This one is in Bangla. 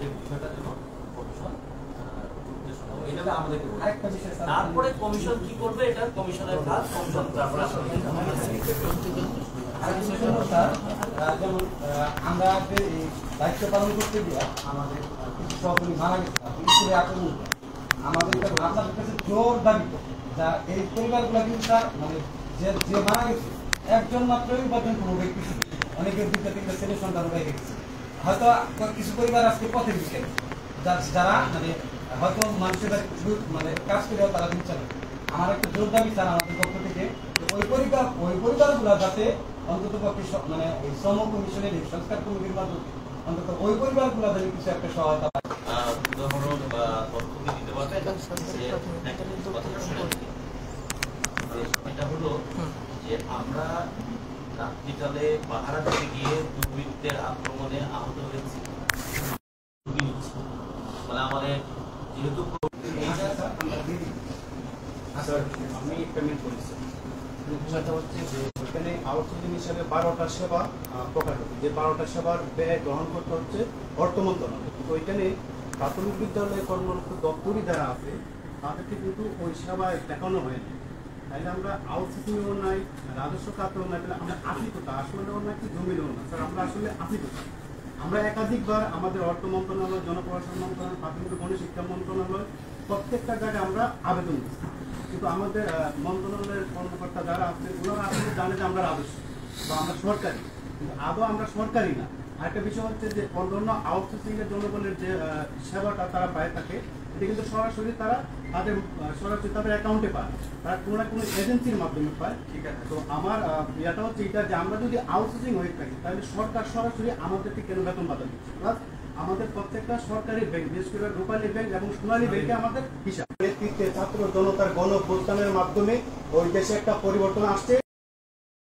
এই বিষয়টা যেন কমিশন এইভাবে আমাদেরকে আরেকটা বিষয় তারপরে কমিশন কি করবে এটা কমিশনের কাজ কমিশন তারপরে যেমন আমরা যে দায়িত্ব পালন করতে গিয়ে আমাদের কিছু সহকর্মী মারা গেছে স্কুলে আক্রমণ আমাদের আপনাদের কাছে জোর দাবি যা এই পরিবারগুলো কিন্তু স্যার মানে যে মারা গেছে একজন মাত্রই উপার্জন কোনো ব্যক্তি অনেকের দুইটা তিনটা ছেলে সন্তান হয়ে গেছে হয়তো কিছু পরিবার আজকে পথের দিকে যারা মানে হয়তো মানুষের মানে কাজ করেও তারা দিন চালাবে আমার একটা জোর দাবি স্যার আমাদের পক্ষ থেকে ওই পরিবারগুলো যাতে অন্তত পক্ষে মানে ওই শ্রম কমিশনের এই সংস্কার কমিটির মাধ্যমে অন্তত ওই পরিবারগুলো যাতে কিছু একটা সহায়তা উদাহরণ বা তথ্য দিতে পারবে এটা হলো যে আমরা রাত্রিকালে পাহারা দিতে গিয়ে দুর্বৃত্তের আক্রমণে আহত হয়েছি মানে আমাদের যেহেতু আমি পেমেন্ট করেছি বিষয়টা হচ্ছে যে ওইখানে আউটসোর্সিং হিসাবে 12টা সেবা প্রকাশ হচ্ছে যে 12টা সেবার ব্যয় গ্রহণ করতে হচ্ছে অর্থ মন্ত্রণালয় কিন্তু ওইখানে প্রাথমিক বিদ্যালয়ে কর্মরত দপ্তরি যারা আছে তাদেরকে কিন্তু ওই সেবায় দেখানো হয়নি তাইলে আমরা আউটসোর্সিংও নাই রাজস্ব খাতেও নাই তাহলে আমরা আফিকতা আসলেও নাই কি জমিলেও না স্যার আমরা আসলে আফিকতা আমরা একাধিকবার আমাদের অর্থ মন্ত্রণালয় জনপ্রশাসন মন্ত্রণালয় প্রাথমিক গণশিক্ষা মন্ত্রণালয় প্রত্যেকটা জায়গায় আমরা আবেদন দিচ্ছি কিন্তু আমাদের মন্ত্রণালয়ের কর্মকর্তা যারা আছে ওনারা আসলে জানে যে আমরা রাজস্ব বা আমরা সরকারি কিন্তু আদৌ আমরা সরকারি না আরেকটা বিষয় হচ্ছে যে অন্যান্য আউটসোর্সিং এর জনগণের যে সেবাটা তারা পায় থাকে এটা কিন্তু সরাসরি তারা সরাসরি তাদের অ্যাকাউন্টে পায় তারা কোনো না কোনো এজেন্সির মাধ্যমে পায় ঠিক আছে তো আমার ইয়েটা হচ্ছে এটা যে আমরা যদি আউটসোর্সিং হয়ে থাকি তাহলে সরকার সরাসরি আমাদেরকে কেন বেতন ভাতা দিচ্ছে প্লাস আমাদের প্রত্যেকটা সরকারি ব্যাংক বিশেষ করে রূপালী ব্যাংক এবং সোনালী ব্যাংকে আমাদের হিসাব নেতৃত্বে ছাত্র জনতার গণ অভ্যুত্থানের মাধ্যমে ওই দেশে একটা পরিবর্তন আসছে।